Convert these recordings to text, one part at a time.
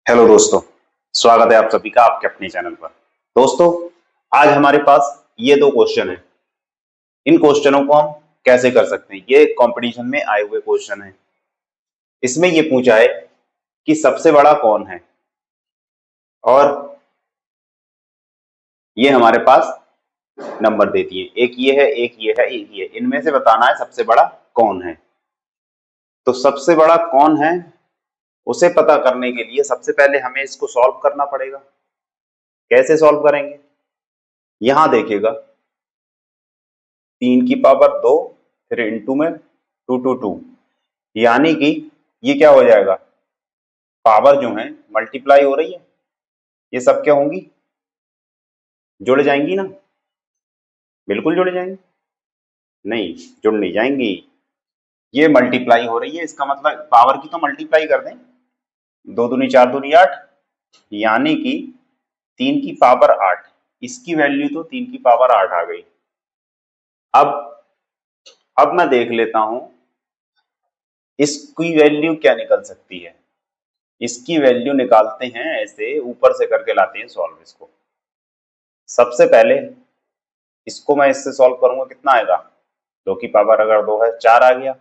Hello दोस्तों, स्वागत है आप सभी का आपके अपने चैनल पर। दोस्तों, आज हमारे पास ये दो क्वेश्चन हैं। इन क्वेश्चनों को हम कैसे कर सकते हैं? ये कंपटीशन में आए हुए क्वेश्चन हैं। इसमें ये पूछा है कि सबसे बड़ा कौन है, और ये हमारे पास नंबर देती है। एक ये है, एक ये है, एक ये है। इनमें से बताना है सबसे बड़ा कौन है। तो सबसे बड़ा कौन है उसे पता करने के लिए सबसे पहले हमें इसको सॉल्व करना पड़ेगा। कैसे सॉल्व करेंगे? यहां देखिएगा, 3 की पावर 2, फिर इंटू में 2 यानी कि ये क्या हो जाएगा, पावर जो है मल्टीप्लाई हो रही है, ये सब क्या होंगी, जुड़ जाएंगी ना। बिल्कुल जुड़ जाएंगी, नहीं जुड़ नहीं जाएंगी। ये मल्टीप्लाई हो रही है, इसका मतलब पावर की तो मल्टीप्लाई कर दें। 2 दूनी 4 दूनी 8, यानी कि 3 की पावर 8। इसकी वैल्यू तो 3 की पावर 8 आ गई। अब अब मैं देख लेता हूं इसकी वैल्यू क्या निकल सकती है। इसकी वैल्यू निकालते हैं, ऐसे ऊपर से करके लाते हैं सॉल्व इसको। सबसे पहले इसको मैं इससे सॉल्व करूंगा, कितना आएगा, 2 की पावर अगर 2 है 4 आ गया।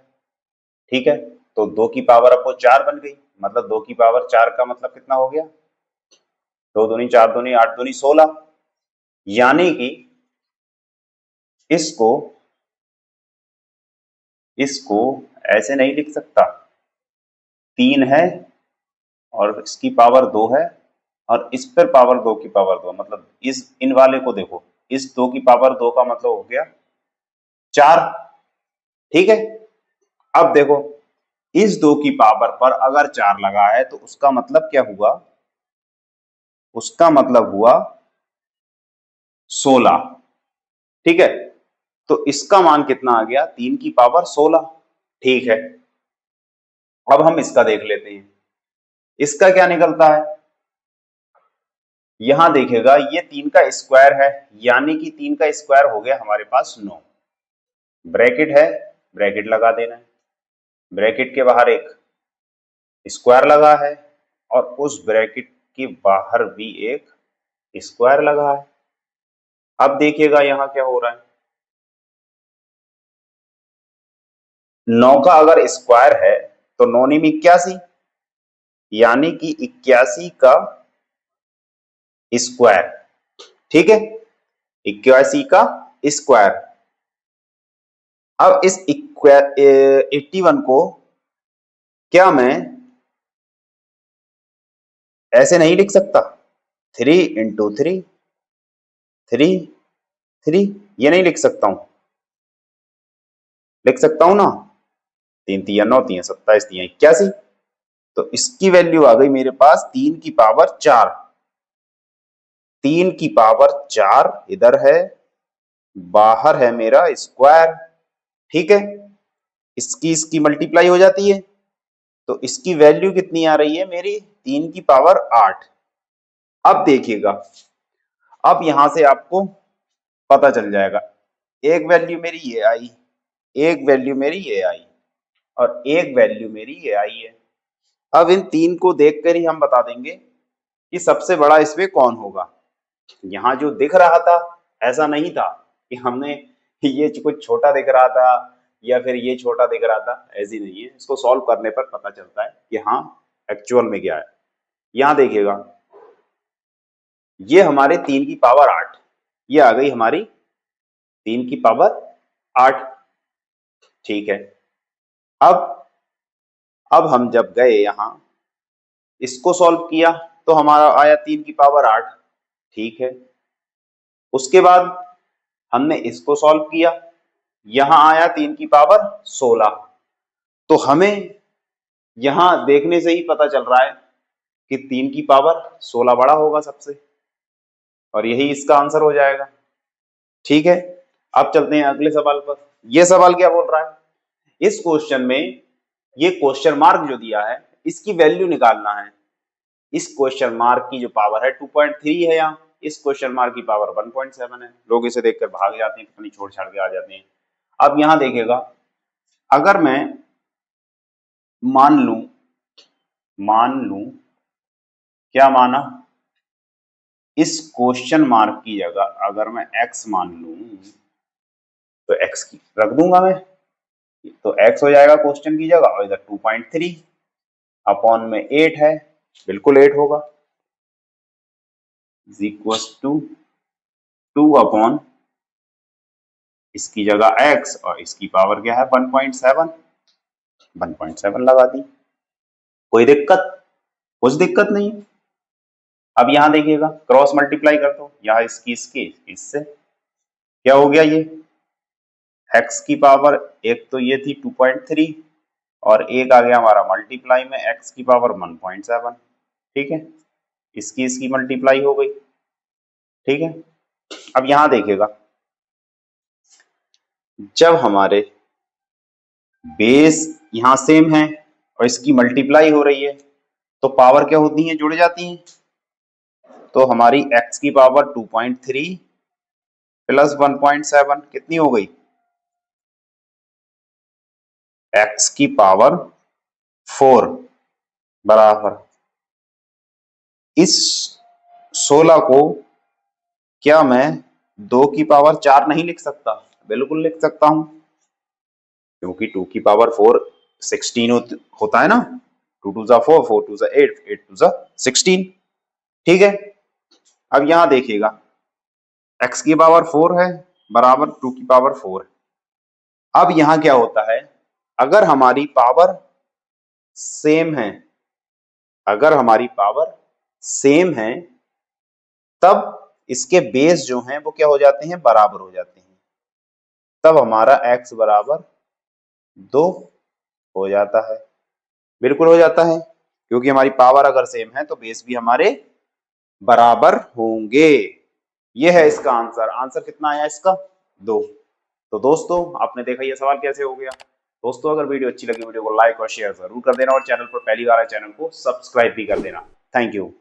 ठीक है, तो 2 की पावर अब वो 4 बन गई, मतलब 2 की पावर 4 का मतलब कितना हो गया, 2 दूनी 4 दूनी 8 दूनी 16। यानी कि इसको इसको ऐसे नहीं लिख सकता। 3 है और इसकी पावर 2 है, और इस पर पावर 2 की पावर 2, मतलब इस इन वाले को देखो, इस 2 की पावर 2 का मतलब हो गया 4। ठीक है, अब देखो, इस 2 की पावर पर अगर 4 लगा है तो उसका मतलब क्या हुआ, उसका मतलब हुआ 16। ठीक है, तो इसका मान कितना आ गया, 3 की पावर 16। ठीक है, अब हम इसका देख लेते हैं, इसका क्या निकलता है। यहां देखेगा, ये 3 का स्क्वायर है, यानी कि 3 का स्क्वायर हो गया हमारे पास 9। ब्रैकेट है, ब्रैकेट लगा देना है। ब्रैकेट के बाहर एक स्क्वायर लगा है, और उस ब्रैकेट के बाहर भी एक स्क्वायर लगा है। अब देखिएगा यहां क्या हो रहा है, 9 का अगर स्क्वायर है तो 9 9 81, यानी कि 81 का स्क्वायर। ठीक है, 81 का स्क्वायर। अब इस 81 को क्या मैं ऐसे नहीं लिख सकता, 3 × 3, 3 ये नहीं लिख सकता हूं, लिख सकता हूं ना। 3 × 3 = 9, 3 × 7 = 27, 81। तो इसकी वैल्यू आ गई मेरे पास 3 की पावर 4। 3 की पावर 4 इधर है, बाहर है मेरा स्क्वायर। ठीक है, इसकी मल्टीप्लाई हो जाती है, तो इसकी वैल्यू कितनी आ रही है मेरी, 3 की पावर 8। अब देखिएगा, अब यहां से आपको पता चल जाएगा, एक वैल्यू मेरी ये आई, एक वैल्यू मेरी ये आई, और एक वैल्यू मेरी ये आई है। अब इन तीन को देखकर ही हम बता देंगे कि सबसे बड़ा इसमें कौन होगा। यहाँ जो दिख रहा था, ऐसा नहीं था कि हमने ये कुछ छोटा दिख रहा था या फिर ये छोटा दिख रहा था, ऐसी नहीं है। इसको सॉल्व करने पर पता चलता है कि हाँ एक्चुअल में क्या है। यहाँ देखिएगा, ये हमारे 3 की पावर 8, ये आ गई हमारी 3 की पावर 8। ठीक है, अब अब हम जब गए यहाँ, इसको सॉल्व किया तो हमारा आया 3 की पावर 8। ठीक है, उसके बाद हमने इसको सॉल्व किया, यहां आया 3 की पावर 16। तो हमें यहां देखने से ही पता चल रहा है कि 3 की पावर 16 बड़ा होगा सबसे, और यही इसका आंसर हो जाएगा। ठीक है, अब चलते हैं अगले सवाल पर। यह सवाल क्या बोल रहा है, इस क्वेश्चन में ये क्वेश्चन मार्क जो दिया है, इसकी वैल्यू निकालना है। इस क्वेश्चन मार्क की जो पावर है 2.3 है, यहाँ इस क्वेश्चन मार्क की पावर 1.7 है। लोग इसे देखकर भाग जाते हैं, अपनी छोड़ छाड़ के आ जाते हैं। अब यहां देखेगा, अगर मैं मान लूं क्या माना, इस क्वेश्चन मार्क की जगह अगर मैं x मान लूं तो x की रख दूंगा मैं, तो x हो जाएगा क्वेश्चन की जगह, और इधर 2.3 अपॉन में 8 है, बिल्कुल 8 होगा, इज इक्वल टू 2 अपॉन इसकी जगह x और इसकी पावर क्या है 1.7, 1.7 लगा दी। कोई दिक्कत, कुछ दिक्कत नहीं। अब यहां देखिएगा क्रॉस मल्टीप्लाई कर दो, यहां इसकी इससे क्या हो गया, ये x की पावर एक तो ये थी 2.3 और एक आ गया हमारा मल्टीप्लाई में x की पावर 1.7, ठीक है, इसकी मल्टीप्लाई हो गई, ठीक है। अब यहां देखिएगा जब हमारे बेस यहां सेम है और इसकी मल्टीप्लाई हो रही है तो पावर क्या होती है, जुड़ जाती हैं। तो हमारी x की पावर 2.3 प्लस 1.7 कितनी हो गई, x की पावर 4 बराबर इस 16 को क्या मैं 2 की पावर 4 नहीं लिख सकता, बिल्कुल लिख सकता हूं, क्योंकि 2 की पावर 4 16 होता है ना, 2 2 जा 4, 4 2 जा 8, 8 2 जा 16, ठीक है। अब यहां देखिएगा x की पावर 4 है बराबर 2 की पावर 4 है। अब यहां क्या होता है, अगर हमारी पावर सेम है, अगर हमारी पावर सेम है तब इसके बेस जो हैं वो क्या हो जाते हैं, बराबर हो जाते हैं, तब हमारा x बराबर 2 हो जाता है, बिल्कुल हो जाता है, क्योंकि हमारी पावर अगर सेम है तो बेस भी हमारे बराबर होंगे। ये है इसका आंसर। आंसर कितना आया इसका, 2। तो दोस्तों आपने देखा ये सवाल कैसे हो गया। दोस्तों अगर वीडियो अच्छी लगी वीडियो को लाइक और शेयर जरूर कर देना और चैनल पर पहली बार है चैनल को सब्सक्राइब भी कर देना। Thank you.